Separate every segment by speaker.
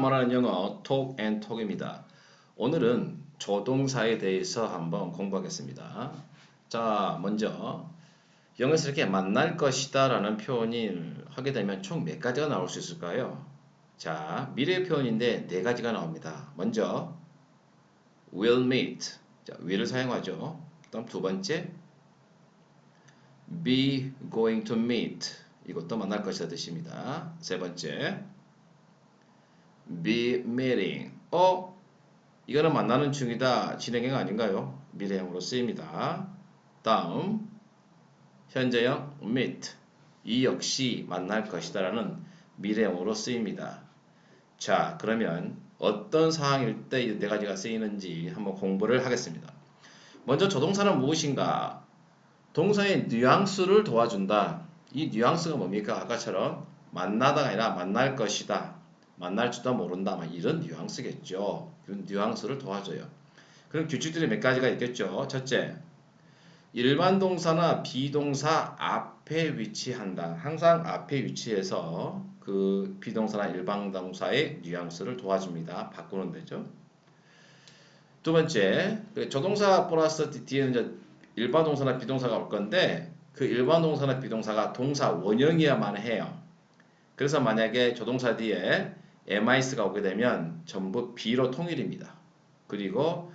Speaker 1: 말하는 영어 talk and talk입니다. 오늘은 조동사에 대해서 한번 공부하겠습니다. 자, 먼저 영어에서 이렇게 만날 것이다 라는 표현을 하게 되면 총 몇 가지가 나올 수 있을까요? 자, 미래 표현인데 네 가지가 나옵니다. 먼저 will meet, 자, will을 사용하죠. 그다음 두 번째 be going to meet, 이것도 만날 것이다 뜻입니다. 세 번째 be meeting, 이거는 만나는 중이다, 진행형 아닌가요? 미래형으로 쓰입니다. 다음 현재형 meet, 이 역시 만날 것이다 라는 미래형으로 쓰입니다. 자, 그러면 어떤 상황일 때 이 네 가지가 쓰이는지 한번 공부를 하겠습니다. 먼저 조동사는 무엇인가? 동사의 뉘앙스를 도와준다. 이 뉘앙스가 뭡니까? 아까처럼 만나다가 아니라 만날 것이다, 만날지도 모른다, 이런 뉘앙스겠죠. 이런 뉘앙스를 도와줘요. 그럼 규칙들이 몇 가지가 있겠죠. 첫째, 일반 동사나 비동사 앞에 위치한다. 항상 앞에 위치해서 그 비동사나 일반 동사의 뉘앙스를 도와줍니다. 바꾸는 데죠. 두 번째, 조동사 플러스 뒤에는 이제 일반 동사나 비동사가 올 건데 그 일반 동사나 비동사가 동사 원형이어야만 해요. 그래서 만약에 조동사 뒤에 MIS가 오게 되면 전부 B로 통일입니다. 그리고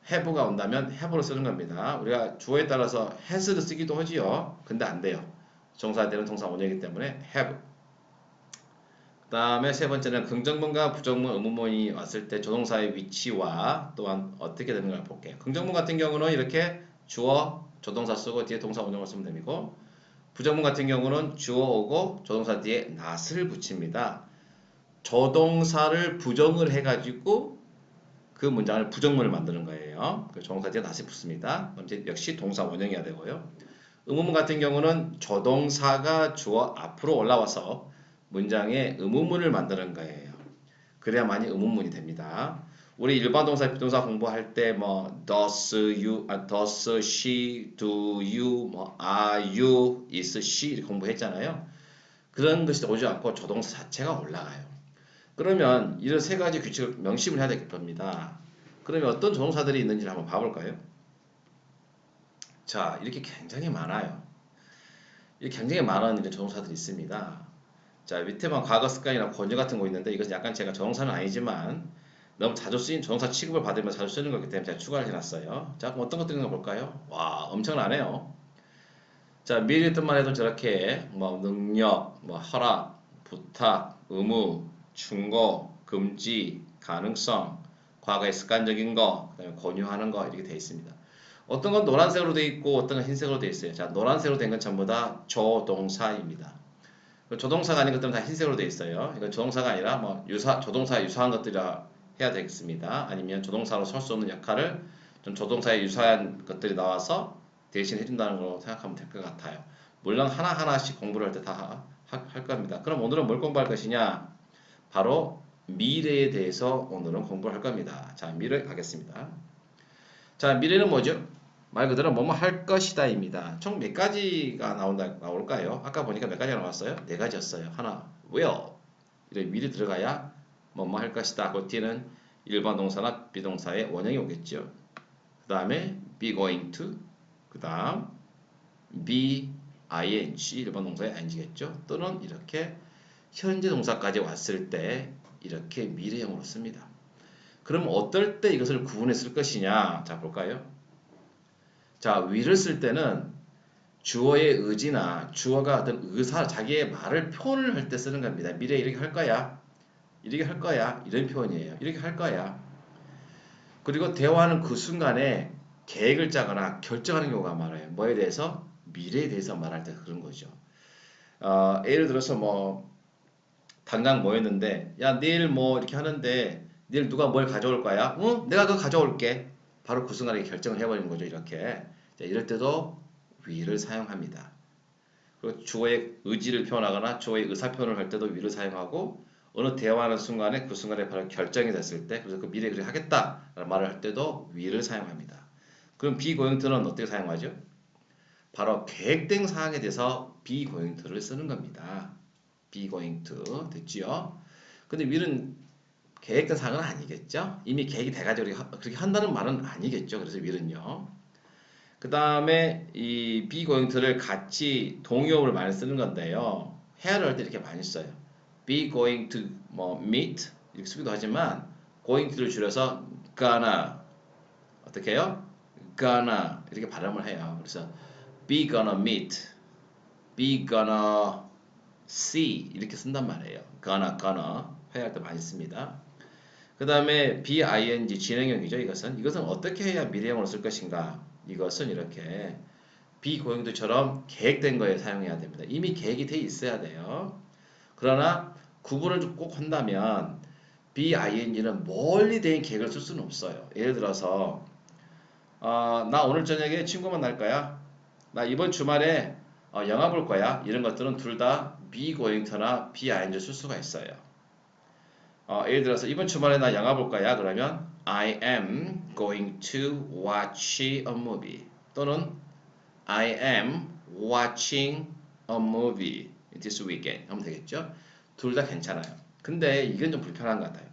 Speaker 1: have가 온다면 have로 쓰는 겁니다. 우리가 주어에 따라서 has를 쓰기도 하지요. 근데 안 돼요. 정사가 되는 동사 원형이기 때문에 have. 그 다음에 세 번째는 긍정문과 부정문, 의문문이 왔을 때 조동사의 위치와 또한 어떻게 되는 걸 볼게요. 긍정문 같은 경우는 이렇게 주어, 조동사 쓰고 뒤에 동사 원형을 쓰면 됩니다. 부정문 같은 경우는 주어 오고 조동사 뒤에 not을 붙입니다. 조동사를 부정을 해가지고 그 문장을 부정문을 만드는 거예요. 그 조동사 뒤에 not이 붙습니다. 그럼 이제 역시 동사 원형이어야 되고요. 의문문 같은 경우는 조동사가 주어 앞으로 올라와서 문장에 의문문을 만드는 거예요. 그래야만이 의문문이 됩니다. 우리 일반 동사, 비동사 공부할 때 does you, does she, do you, are you, is she 이렇게 공부했잖아요. 그런 것이 오지 않고 조동사 자체가 올라가요. 그러면 이런 세 가지 규칙을 명심을 해야 될 겁니다. 그러면 어떤 조동사들이 있는지를 한번 봐볼까요? 자, 이렇게 굉장히 많아요. 이렇게 굉장히 많은 이런 조동사들이 있습니다. 자, 밑에만 과거 습관이나 권유 같은 거 있는데 이것은 약간 제가 조동사는 아니지만 너무 자주 쓰인 조동사 취급을 받으면 자주 쓰는 거기 때문에 제가 추가를 해놨어요. 자, 그럼 어떤 것들이 있는가 볼까요? 와, 엄청나네요. 자, 미리 뜻만 해도 저렇게 능력, 허락, 부탁, 의무, 충고, 금지, 가능성, 과거의 습관적인 거, 그다음에 권유하는 거 이렇게 되어 있습니다. 어떤 건 노란색으로 되어 있고 어떤 건 흰색으로 되어 있어요. 자, 노란색으로 된 건 전부 다 조동사입니다. 조동사가 아닌 것들은 다 흰색으로 되어 있어요. 이건 조동사가 아니라 조동사에 유사한 것들이라 해야 되겠습니다. 아니면 조동사로 설 수 없는 역할을 좀 조동사에 유사한 것들이 나와서 대신 해준다는 걸로 생각하면 될 것 같아요. 물론 하나하나씩 공부를 할 때 다 할 겁니다. 그럼 오늘은 뭘 공부할 것이냐? 바로 미래에 대해서 오늘은 공부를 할 겁니다. 자, 미래 가겠습니다. 자, 미래는 뭐죠? 말 그대로 뭐뭐 할 것이다입니다. 총 몇 가지가 나올까요? 아까 보니까 몇 가지가 나왔어요? 네 가지였어요. 하나, will. 이런 will이 들어가야 뭐뭐 할 것이다. 그 뒤에는 일반 동사나 비동사의 원형이 오겠죠. 그 다음에 be going to. 그 다음 be ing, 일반 동사의 ing겠죠. 또는 이렇게 현재 동사까지 왔을 때 이렇게 미래형으로 씁니다. 그럼 어떨 때 이것을 구분해 쓸 것이냐? 자, 볼까요? 자, will을 쓸 때는 주어의 의지나 주어가 어떤 의사, 자기의 말을 표현을 할 때 쓰는 겁니다. 미래에 이렇게 할 거야. 이렇게 할 거야. 이런 표현이에요. 이렇게 할 거야. 그리고 대화하는 그 순간에 계획을 짜거나 결정하는 경우가 많아요. 뭐에 대해서? 미래에 대해서 말할 때 그런 거죠. 예를 들어서 당장 모였는데, 야, 내일 이렇게 하는데, 내일 누가 뭘 가져올 거야? 응? 내가 그거 가져올게. 바로 그 순간에 결정을 해버리는 거죠. 이렇게. 자, 이럴 때도 will을 사용합니다. 그리고 주어의 의지를 표현하거나 주어의 의사 표현을 할 때도 will을 사용하고, 어느 대화하는 순간에 그 순간에 바로 결정이 됐을 때, 그래서 그 미래에 그렇게 하겠다라는 말을 할 때도 will을 사용합니다. 그럼 be going to는 어떻게 사용하죠? 바로 계획된 사항에 대해서 be going to를 쓰는 겁니다. be going to 됐지요? 근데 will은 계획된 사항은 아니겠죠. 이미 계획이 돼가지고 그렇게 한다는 말은 아니겠죠. 그래서 will은요. 그 다음에 이 be going to를 같이 동의어를 많이 쓰는 건데요. 해야를 할 때 이렇게 많이 써요. be going to 뭐 meet 이렇게 쓰기도 하지만 going to를 줄여서 gonna 어떻게 해요? gonna 이렇게 발음을 해요. 그래서 be gonna meet, be gonna see 이렇게 쓴단 말이에요. gonna 회의할 때 많이 씁니다. 그 다음에 BING 진행형이죠. 이것은 어떻게 해야 미래형으로 쓸 것인가? 이것은 이렇게 비고용도처럼 계획된 거에 사용해야 됩니다. 이미 계획이 돼 있어야 돼요. 그러나 구분을 좀 꼭 한다면 BING는 멀리 대인 계획을 쓸 수는 없어요. 예를 들어서 나 오늘 저녁에 친구 만날 거야. 나 이번 주말에 영화 볼 거야. 이런 것들은 둘 다 be going to나 BING 쓸 수가 있어요. 예를 들어서 이번 주말에 나 영화 볼 거야. 그러면 I am going to watch a movie 또는 I am watching a movie this weekend 하면 되겠죠? 둘 다 괜찮아요. 근데 이건 좀 불편한 것 같아요.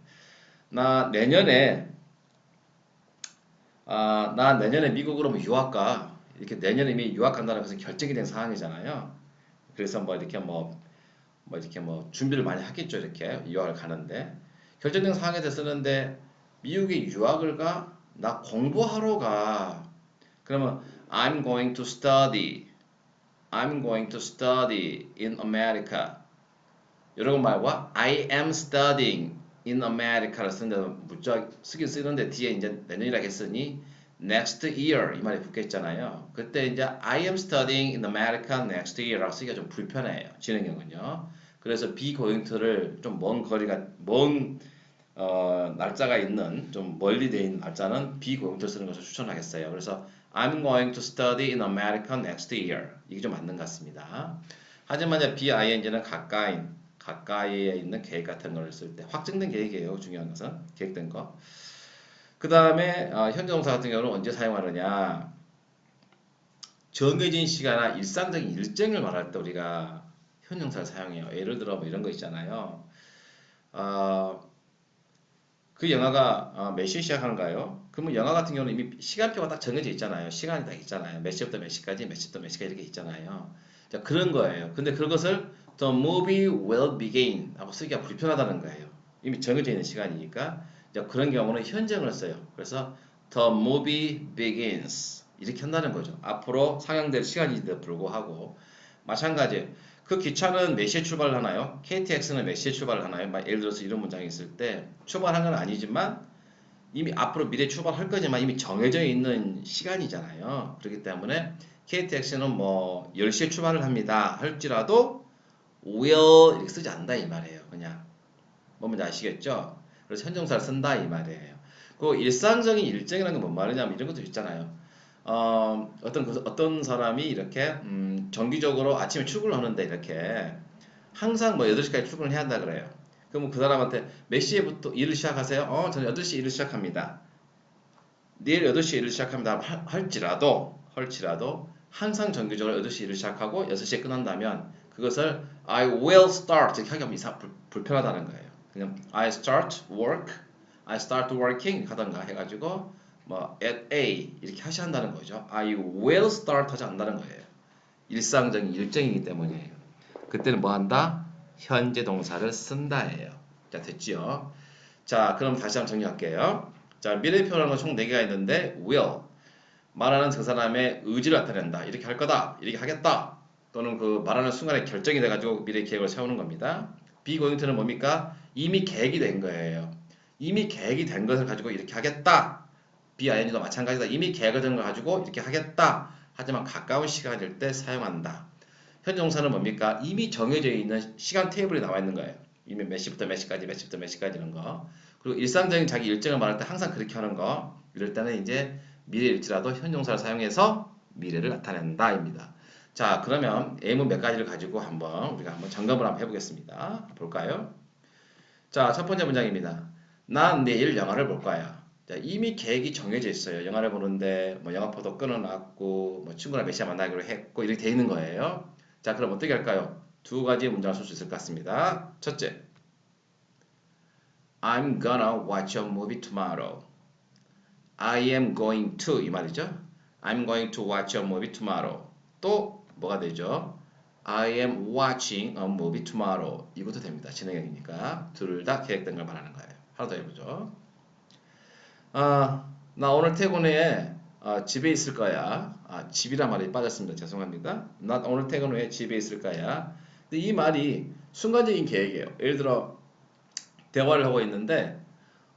Speaker 1: 나 내년에 미국으로 뭐 유학 가. 이렇게 내년에 이미 유학 간다는 것은 결정이 된 상황이잖아요. 그래서 뭐 준비를 많이 하겠죠. 이렇게 유학을 가는데 결정된 상황에서 쓰는데 미국에 유학을 가? 나 공부하러 가. 그러면 I'm going to study. I'm going to study in America. 이런 말과 I am studying in America를 쓰는데 문자 쓰긴 쓰는데 뒤에 이제 내년이라 했으니 next year 이 말이 붙겠잖아요. 그때 이제 I am studying in America next year라고 쓰기가 좀 불편해요. 진행형은요. 그래서 be going to를 좀 먼 날짜가 있는 좀 멀리 돼 있는 날짜는 be going to 쓰는 것을 추천하겠어요. 그래서 I'm going to study in America next year. 이게 좀 맞는 것 같습니다. 하지만 이제 BING는 가까이에 있는 계획 같은 걸 쓸 때 확정된 계획이에요. 중요한 것은 계획된 거. 그 다음에 현재 동사 같은 경우는 언제 사용하느냐? 정해진 시간이나 일상적인 일정을 말할 때 우리가 현명사를 사용해요. 예를 들어 뭐 이런 거 있잖아요. 그 영화가 몇 시에 시작하는가요? 그러면 영화 같은 경우는 이미 시간표가 딱 정해져 있잖아요. 시간이 딱 있잖아요. 몇 시부터 몇 시까지, 몇 시부터 몇 시까지 이렇게 있잖아요. 자, 그런 거예요. 근데 그것을 The movie will begin 하고 쓰기가 불편하다는 거예요. 이미 정해져 있는 시간이니까. 자, 그런 경우는 현정을 써요. 그래서 The movie begins 이렇게 한다는 거죠. 앞으로 상영될 시간인데도 불구하고 마찬가지. 그 기차는 몇 시에 출발을 하나요? KTX는 몇 시에 출발을 하나요? 예를 들어서 이런 문장이 있을 때 출발한 건 아니지만 이미 앞으로 미래 출발할 거지만 이미 정해져 있는 시간이잖아요. 그렇기 때문에 KTX는 뭐 10시에 출발을 합니다. 할지라도 will 이렇게 쓰지 않는다 이 말이에요. 그냥 뭔지 아시겠죠? 그래서 현정사를 쓴다 이 말이에요. 그 일상적인 일정이라는 건 뭔 말이냐면 이런 것도 있잖아요. 어떤 사람이 이렇게 정기적으로 아침에 출근을 하는데 이렇게 항상 뭐 8시까지 출근을 해야 한다 그래요. 그러면 그 사람한테 몇 시에부터 일을 시작하세요? 저는 8시 일을 시작합니다. 내일 8시에 일을 시작합니다. 할지라도 항상 정기적으로 8시 일을 시작하고 6시에 끝난다면 그것을 I will start 이렇게 하기가 불편하다는 거예요. 그냥 I start working 하던가 해가지고 뭐 at A 이렇게 하셔야 한다는 거죠. I will start 하지 않는다는 거예요. 일상적인 일정이기 때문이에요. 그때는 뭐 한다? 현재 동사를 쓴다예요. 자, 됐지요? 자, 그럼 다시 한번 정리할게요. 자, 미래 표현하는 건 총 4개가 있는데 will 말하는 그 사람의 의지를 나타낸다. 이렇게 할 거다. 이렇게 하겠다. 또는 그 말하는 순간에 결정이 돼가지고 미래 계획을 세우는 겁니다. be going to는 뭡니까? 이미 계획이 된 거예요. 이미 계획이 된 것을 가지고 이렇게 하겠다. BING도 마찬가지다. 이미 계획을 된 걸 가지고 이렇게 하겠다. 하지만 가까운 시간일 때 사용한다. 현재 동사는 뭡니까? 이미 정해져 있는 시간 테이블이 나와 있는 거예요. 이미 몇 시부터 몇 시까지, 몇 시부터 몇 시까지 이런 거. 그리고 일상적인 자기 일정을 말할 때 항상 그렇게 하는 거. 이럴 때는 이제 미래일지라도 현재 동사를 사용해서 미래를 나타낸다입니다. 자, 그러면 예문 몇 가지를 가지고 우리가 한번 점검을 한번 해보겠습니다. 볼까요? 자, 첫 번째 문장입니다. 난 내일 영화를 볼 거야. 자, 이미 계획이 정해져 있어요. 영화를 보는데 뭐 영화표도 끊어놨고 뭐 친구랑 몇 시에 만나기로 했고 이렇게 돼 있는 거예요. 자, 그럼 어떻게 할까요? 두 가지 문장을 쓸 수 있을 것 같습니다. 첫째, I'm gonna watch a movie tomorrow. I am going to 이 말이죠. I'm going to watch a movie tomorrow. 또 뭐가 되죠? I am watching a movie tomorrow. 이것도 됩니다. 진행형이니까 둘 다 계획된 걸 말하는 거예요. 하나 더 해보죠. 나 오늘 퇴근 후에 집에 있을 거야. 집이란 말이 빠졌습니다. 죄송합니다. 나 오늘 퇴근 후에 집에 있을 거야. 근데 이 말이 순간적인 계획이에요. 예를 들어 대화를 하고 있는데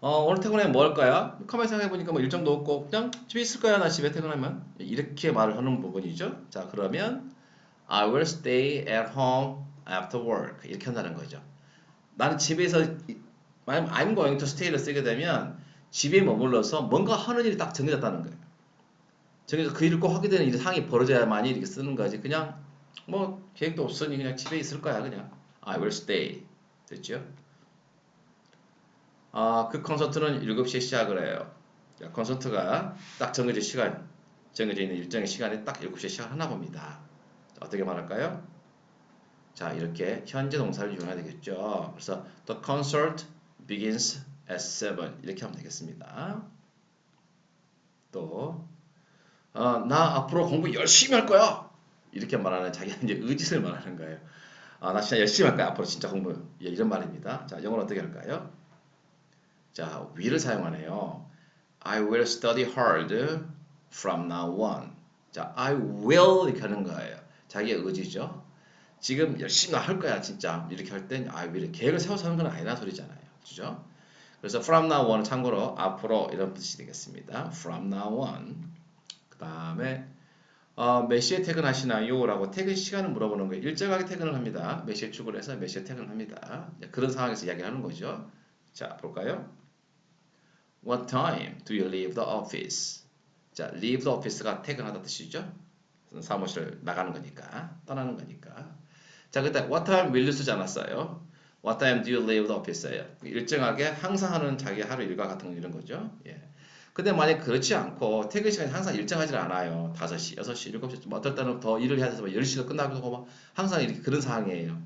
Speaker 1: 오늘 퇴근에 뭐 할 거야? 가만히 생각해보니까 뭐 일정도 없고 그냥 집에 있을 거야. 나 집에 퇴근하면 이렇게 말을 하는 부분이죠. 자, 그러면 I will stay at home after work 이렇게 한다는 거죠. 나는 집에서 만약 I'm going to stay를 쓰게 되면 집에 머물러서 뭔가 하는 일이 딱 정해졌다는 거예요. 정해서 그 일을 꼭 하게 되는 일 상황이 벌어져야만이 이렇게 쓰는 거지. 그냥 뭐 계획도 없으니 그냥 집에 있을 거야. 그냥 I will stay 됐죠? 그 콘서트는 7시에 시작을 해요. 콘서트가 딱 정해진 시간, 정해져 있는 일정의 시간에 딱 7시에 시작하나 봅니다. 어떻게 말할까요? 자, 이렇게 현재 동사를 이용해야 되겠죠. 그래서 the concert begins at 7 이렇게 하면 되겠습니다. 또 나 앞으로 공부 열심히 할 거야. 이렇게 말하는 자기는 이제 의지를 말하는 거예요. 나 진짜 열심히 할 거야. 앞으로 진짜 공부. 이런 말입니다. 자, 영어로 어떻게 할까요? 자, will을 사용하네요. I will study hard from now on. 자, I will 이렇게 하는 거예요. 자기의 의지죠. 지금 열심히 할 거야 진짜 이렇게 할 땐 I will 계획을 세워서 하는 건 아니란 소리잖아요. 그죠? 그래서 from now on은 참고로 앞으로 이런 뜻이 되겠습니다. from now on. 그 다음에 몇 시에 퇴근하시나요? 라고 퇴근 시간을 물어보는 거예요. 일정하게 퇴근을 합니다. 몇 시에 출근해서 몇 시에 퇴근을 합니다. 그런 상황에서 이야기하는 거죠. 자, 볼까요? What time do you leave the office? 자, leave the office가 퇴근하다 뜻이죠. 사무실을 나가는 거니까, 떠나는 거니까. 자, 그때 what time will you 쓰지 않았어요. What time do you leave the office예요. 일정하게 항상 하는 자기 하루 일과 같은 거 이런 거죠. 예. 근데 만약 그렇지 않고 퇴근 시간이 항상 일정하지 않아요. 5시, 6시, 7시, 뭐 어떨 때는 더 일을 해야 돼서 10시도 끝나고 막 항상 이렇게 그런 상황이에요.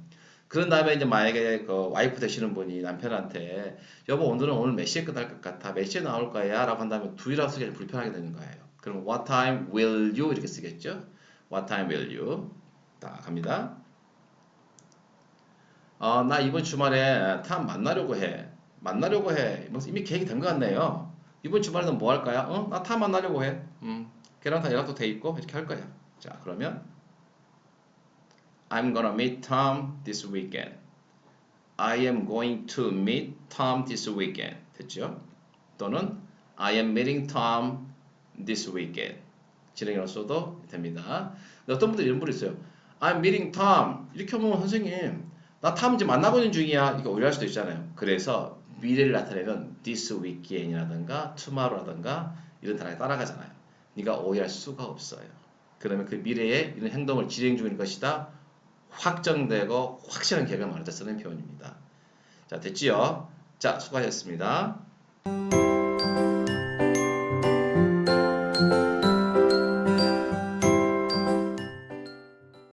Speaker 1: 그런 다음에 이제 만약에 그 와이프 되시는 분이 남편한테 여보 오늘 몇 시에 끝날 것 같아? 몇 시에 나올 거야? 라고 한다면 두이라고 쓰기 불편하게 되는 거예요. 그럼 what time will you 이렇게 쓰겠죠? What time will you? 자, 갑니다. 나 이번 주말에 탐 만나려고 해. 만나려고 해. 이미 계획이 된 것 같네요. 이번 주말에는 뭐 할까요? 나 탐 만나려고 해. 걔랑 다 연락도 돼 있고 이렇게 할 거야. 자, 그러면 I'm gonna meet Tom this weekend. I am going to meet Tom this weekend. 됐죠? 또는 I am meeting Tom this weekend. 진행으로 써도 됩니다. 어떤 분들 이런 분이 있어요. I'm meeting Tom. 이렇게 하면 선생님, 나 탐 이제 만나고 있는 중이야. 이거 오해할 수도 있잖아요. 그래서 미래를 나타내는 this weekend이라든가 tomorrow라든가 이런 단어가 따라가잖아요. 네가 오해할 수가 없어요. 그러면 그 미래에 이런 행동을 진행 중일 것이다. 확정되고 확실한 계획을 말할 때 쓰는 표현입니다. 자, 됐지요? 자, 수고하셨습니다.